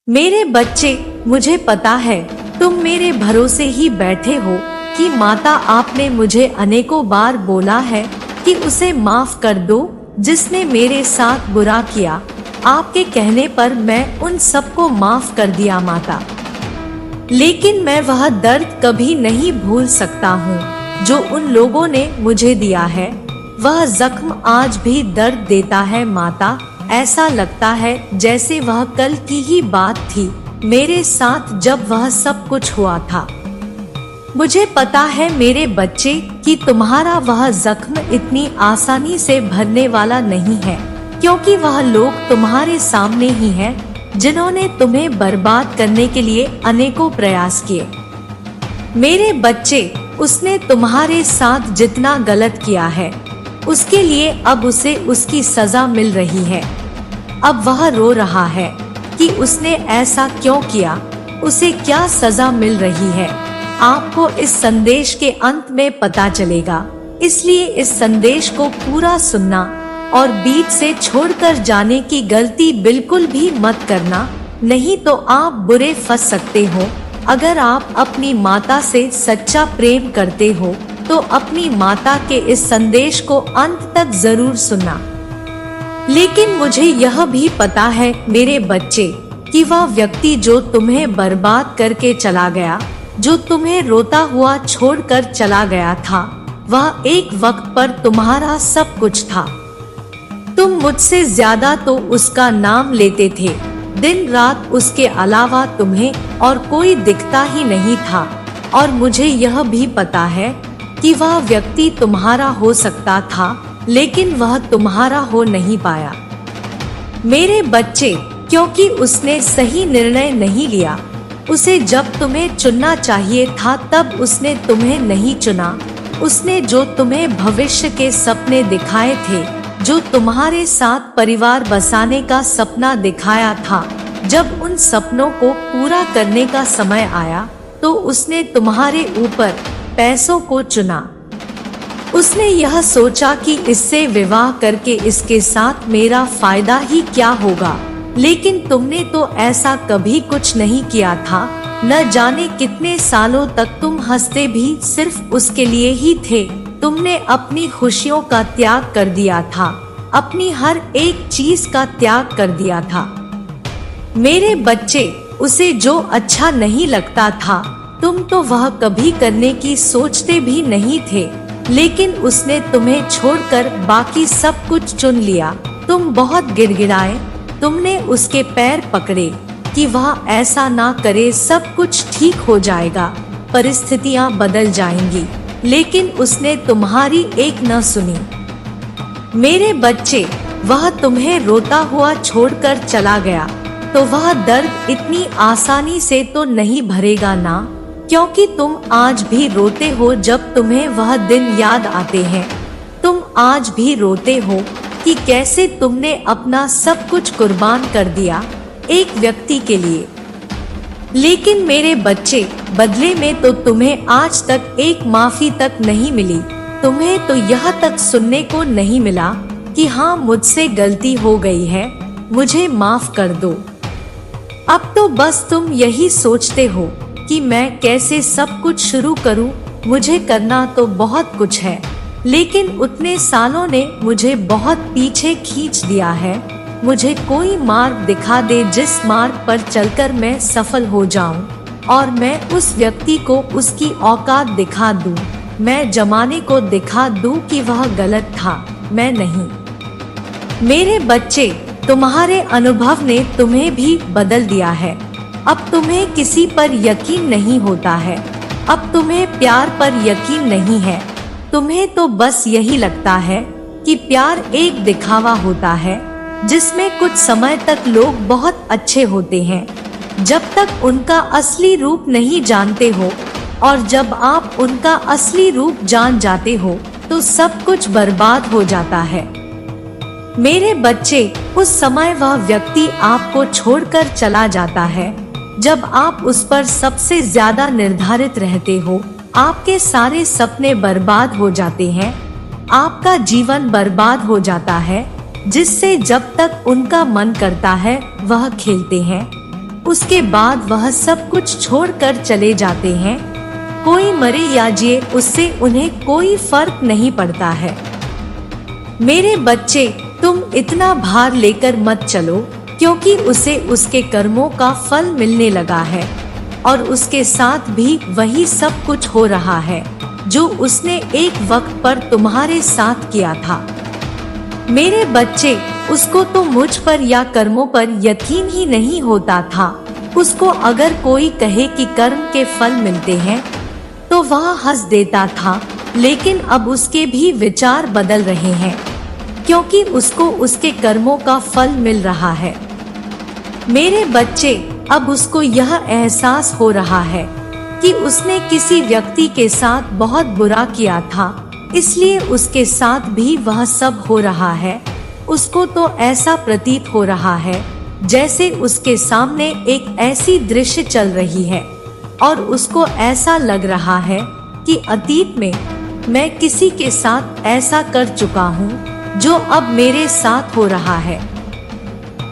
मेरे बच्चे, मुझे पता है तुम मेरे भरोसे ही बैठे हो कि माता आपने मुझे अनेकों बार बोला है कि उसे माफ कर दो जिसने मेरे साथ बुरा किया। आपके कहने पर मैं उन सबको माफ कर दिया माता। लेकिन मैं वह दर्द कभी नहीं भूल सकता हूँ जो उन लोगों ने मुझे दिया है। वह जख्म आज भी दर्द देता है माता। ऐसा लगता है जैसे वह कल की ही बात थी मेरे साथ जब वह सब कुछ हुआ था। मुझे पता है मेरे बच्चे कि तुम्हारा वह जख्म इतनी आसानी से भरने वाला नहीं है, क्योंकि वह लोग तुम्हारे सामने ही हैं जिन्होंने तुम्हें बर्बाद करने के लिए अनेकों प्रयास किए। मेरे बच्चे, उसने तुम्हारे साथ जितना गलत किया है उसके लिए अब उसे उसकी सजा मिल रही है। अब वह रो रहा है कि उसने ऐसा क्यों किया, उसे क्या सजा मिल रही है। आपको इस संदेश के अंत में पता चलेगा, इसलिए इस संदेश को पूरा सुनना और बीच से छोड़कर जाने की गलती बिल्कुल भी मत करना, नहीं तो आप बुरे फंस सकते हो। अगर आप अपनी माता से सच्चा प्रेम करते हो तो अपनी माता के इस संदेश को अंत तक जरूर सुनना। लेकिन मुझे यह भी पता है मेरे बच्चे कि वह व्यक्ति जो तुम्हें बर्बाद करके चला गया, जो तुम्हें रोता हुआ छोड़कर चला गया था, वह एक वक्त पर तुम्हारा सब कुछ था। तुम मुझसे ज्यादा तो उसका नाम लेते थे। दिन रात उसके अलावा तुम्हें और कोई दिखता ही नहीं था। और मुझे यह भी पता है कि वह व्यक्ति तुम्हारा हो सकता था, लेकिन वह तुम्हारा हो नहीं पाया मेरे बच्चे, क्योंकि उसने सही निर्णय नहीं लिया। उसे जब तुम्हें चुनना चाहिए था तब उसने तुम्हें नहीं चुना। उसने जो तुम्हें भविष्य के सपने दिखाए थे, जो तुम्हारे साथ परिवार बसाने का सपना दिखाया था, जब उन सपनों को पूरा करने का समय आया तो उसने तुम्हारे ऊपर पैसों को चुना। उसने यह सोचा कि इससे विवाह करके इसके साथ मेरा फायदा ही क्या होगा, लेकिन तुमने तो ऐसा कभी कुछ नहीं किया था। न जाने कितने सालों तक तुम हंसते भी सिर्फ उसके लिए ही थे। तुमने अपनी खुशियों का त्याग कर दिया था, अपनी हर एक चीज का त्याग कर दिया था मेरे बच्चे। उसे जो अच्छा नहीं लगता था तुम तो वह कभी करने की सोचते भी नहीं थे, लेकिन उसने तुम्हें छोड़कर बाकी सब कुछ चुन लिया। तुम बहुत गिड़गिड़ाए, तुमने उसके पैर पकड़े कि वह ऐसा ना करे, सब कुछ ठीक हो जाएगा, परिस्थितियां बदल जाएंगी, लेकिन उसने तुम्हारी एक न सुनी मेरे बच्चे। वह तुम्हें रोता हुआ छोड़कर चला गया तो वह दर्द इतनी आसानी से तो नहीं भरेगा ना, क्योंकि तुम आज भी रोते हो जब तुम्हें वह दिन याद आते हैं। तुम आज भी रोते हो कि कैसे तुमने अपना सब कुछ कुर्बान कर दिया एक व्यक्ति के लिए। लेकिन मेरे बच्चे, बदले में तो तुम्हें आज तक एक माफी तक नहीं मिली। तुम्हें तो यह तक सुनने को नहीं मिला कि हाँ, मुझसे गलती हो गई है, मुझे माफ कर दो। अब तो बस तुम यही सोचते हो कि मैं कैसे सब कुछ शुरू करूं। मुझे करना तो बहुत कुछ है, लेकिन उतने सालों ने मुझे बहुत पीछे खींच दिया है। मुझे कोई मार्ग दिखा दे जिस मार्ग पर चलकर मैं सफल हो जाऊं और मैं उस व्यक्ति को उसकी औकात दिखा दूं। मैं जमाने को दिखा दूं कि वह गलत था, मैं नहीं। मेरे बच्चे, तुम्हारे अनुभव ने तुम्हें भी बदल दिया है। अब तुम्हें किसी पर यकीन नहीं होता है। अब तुम्हें प्यार पर यकीन नहीं है। तुम्हें तो बस यही लगता है कि प्यार एक दिखावा होता है जिसमें कुछ समय तक लोग बहुत अच्छे होते हैं, जब तक उनका असली रूप नहीं जानते हो, और जब आप उनका असली रूप जान जाते हो तो सब कुछ बर्बाद हो जाता है मेरे बच्चे। उस समय वह व्यक्ति आपको छोड़कर चला जाता है जब आप उस पर सबसे ज्यादा निर्धारित रहते हो। आपके सारे सपने बर्बाद हो जाते हैं, आपका जीवन बर्बाद हो जाता है, जिससे जब तक उनका मन करता है वह खेलते हैं। उसके बाद वह सब कुछ छोड़कर चले जाते हैं। कोई मरे या जिए उससे उन्हें कोई फर्क नहीं पड़ता है। मेरे बच्चे, तुम इतना भार लेकर मत चलो, क्योंकि उसे उसके कर्मों का फल मिलने लगा है और उसके साथ भी वही सब कुछ हो रहा है जो उसने एक वक्त पर तुम्हारे साथ किया था। मेरे बच्चे, उसको तो मुझ पर या कर्मों पर यकीन ही नहीं होता था। उसको अगर कोई कहे कि कर्म के फल मिलते हैं तो वह हंस देता था, लेकिन अब उसके भी विचार बदल रहे हैं, क्योंकि उसको उसके कर्मों का फल मिल रहा है। मेरे बच्चे, अब उसको यह एहसास हो रहा है कि उसने किसी व्यक्ति के साथ बहुत बुरा किया था, इसलिए उसके साथ भी वह सब हो रहा है। उसको तो ऐसा प्रतीत हो रहा है जैसे उसके सामने एक ऐसी दृश्य चल रही है और उसको ऐसा लग रहा है कि अतीत में मैं किसी के साथ ऐसा कर चुका हूँ जो अब मेरे साथ हो रहा है।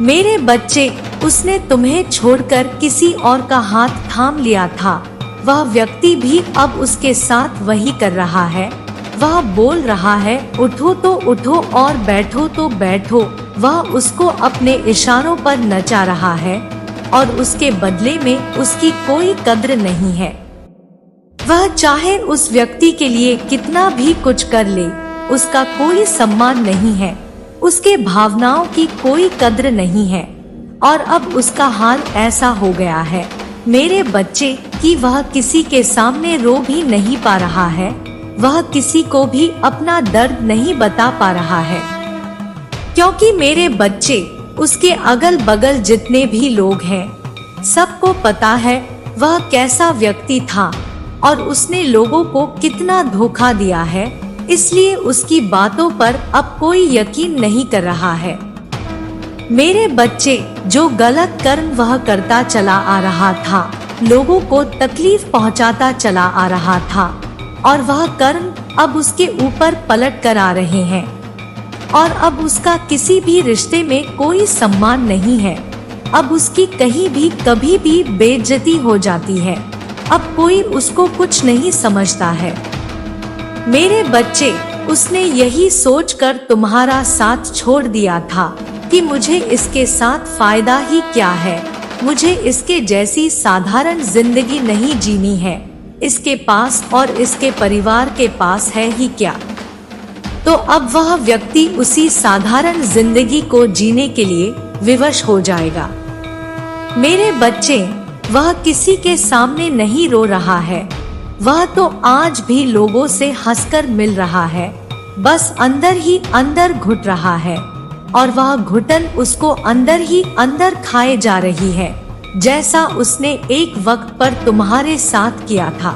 मेरे बच्चे, उसने तुम्हें छोड़कर किसी और का हाथ थाम लिया था। वह व्यक्ति भी अब उसके साथ वही कर रहा है। वह बोल रहा है, उठो तो उठो और बैठो तो बैठो। वह उसको अपने इशारों पर नचा रहा है और उसके बदले में उसकी कोई कद्र नहीं है। वह चाहे उस व्यक्ति के लिए कितना भी कुछ कर ले, उसका कोई सम्मान नहीं है, उसके भावनाओं की कोई कद्र नहीं है। और अब उसका हाल ऐसा हो गया है मेरे बच्चे कि वह किसी के सामने रो भी नहीं पा रहा है, वह किसी को भी अपना दर्द नहीं बता पा रहा है, क्योंकि मेरे बच्चे, उसके अगल बगल जितने भी लोग हैं सबको पता है वह कैसा व्यक्ति था और उसने लोगों को कितना धोखा दिया है। इसलिए उसकी बातों पर अब कोई यकीन नहीं कर रहा है। मेरे बच्चे, जो गलत कर्म वह करता चला आ रहा था, लोगों को तकलीफ पहुंचाता चला आ रहा था, और वह कर्म अब उसके ऊपर पलट कर आ रहे हैं और अब उसका किसी भी रिश्ते में कोई सम्मान नहीं है। अब उसकी कहीं भी कभी भी बेइज्जती हो जाती है। अब कोई उसको कुछ नहीं समझता है। मेरे बच्चे, उसने यही सोचकर तुम्हारा साथ छोड़ दिया था कि मुझे इसके साथ फायदा ही क्या है, मुझे इसके जैसी साधारण जिंदगी नहीं जीनी है, इसके पास और इसके परिवार के पास है ही क्या। तो अब वह व्यक्ति उसी साधारण जिंदगी को जीने के लिए विवश हो जाएगा। मेरे बच्चे, वह किसी के सामने नहीं रो रहा है, वह तो आज भी लोगों से हंसकर मिल रहा है, बस अंदर ही अंदर घुट रहा है और वह घुटन उसको अंदर ही अंदर खाए जा रही है, जैसा उसने एक वक्त पर तुम्हारे साथ किया था।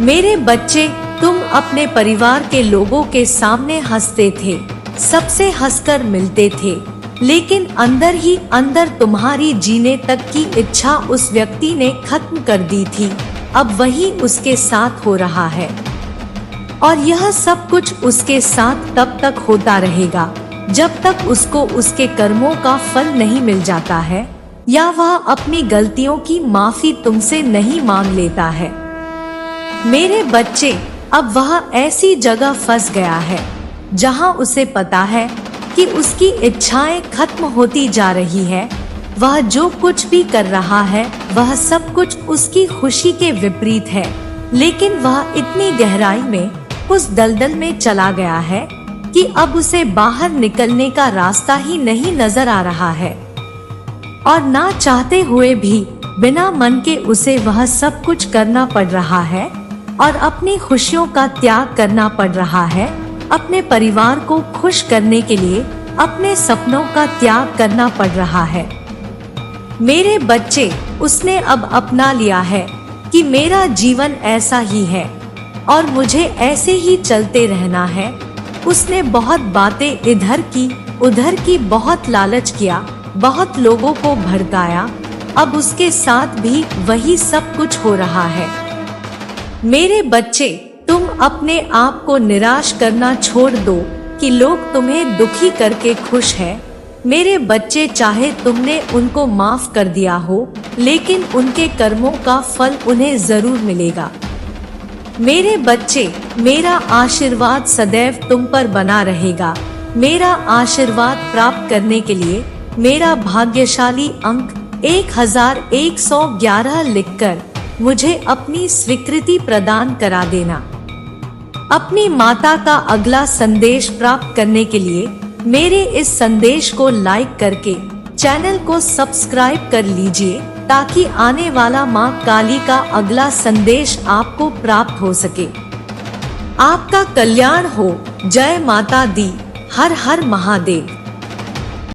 मेरे बच्चे, तुम अपने परिवार के लोगों के सामने हंसते थे, सबसे हंसकर मिलते थे, लेकिन अंदर ही अंदर तुम्हारी जीने तक की इच्छा उस व्यक्ति ने खत्म कर दी थी। अब वही उसके साथ हो रहा है और यह सब कुछ उसके साथ तब तक होता रहेगा जब तक उसको उसके कर्मों का फल नहीं मिल जाता है या वह अपनी गलतियों की माफी तुमसे नहीं मांग लेता है। मेरे बच्चे, अब वह ऐसी जगह फंस गया है जहां उसे पता है कि उसकी इच्छाएं खत्म होती जा रही है। वह जो कुछ भी कर रहा है वह सब कुछ उसकी खुशी के विपरीत है, लेकिन वह इतनी गहराई में उस दलदल में चला गया है कि अब उसे बाहर निकलने का रास्ता ही नहीं नजर आ रहा है और ना चाहते हुए भी बिना मन के उसे वह सब कुछ करना पड़ रहा है और अपनी खुशियों का त्याग करना पड़ रहा है। अपने परिवार को खुश करने के लिए अपने सपनों का त्याग करना पड़ रहा है। मेरे बच्चे, उसने अब अपना लिया है कि मेरा जीवन ऐसा ही है और मुझे ऐसे ही चलते रहना है। उसने बहुत बातें इधर की उधर की, बहुत लालच किया, बहुत लोगों को भड़काया, अब उसके साथ भी वही सब कुछ हो रहा है। मेरे बच्चे, तुम अपने आप को निराश करना छोड़ दो कि लोग तुम्हें दुखी करके खुश हैं। मेरे बच्चे, चाहे तुमने उनको माफ कर दिया हो, लेकिन उनके कर्मों का फल उन्हें जरूर मिलेगा। मेरे बच्चे, मेरा आशीर्वाद सदैव तुम पर बना रहेगा। मेरा आशीर्वाद प्राप्त करने के लिए मेरा भाग्यशाली अंक 1111 लिखकर मुझे अपनी स्वीकृति प्रदान करा देना। अपनी माता का अगला संदेश प्राप्त करने के लिए मेरे इस संदेश को लाइक करके चैनल को सब्सक्राइब कर लीजिए, ताकि आने वाला मां काली का अगला संदेश आपको प्राप्त हो सके। आपका कल्याण हो। जय माता दी। हर हर महादेव।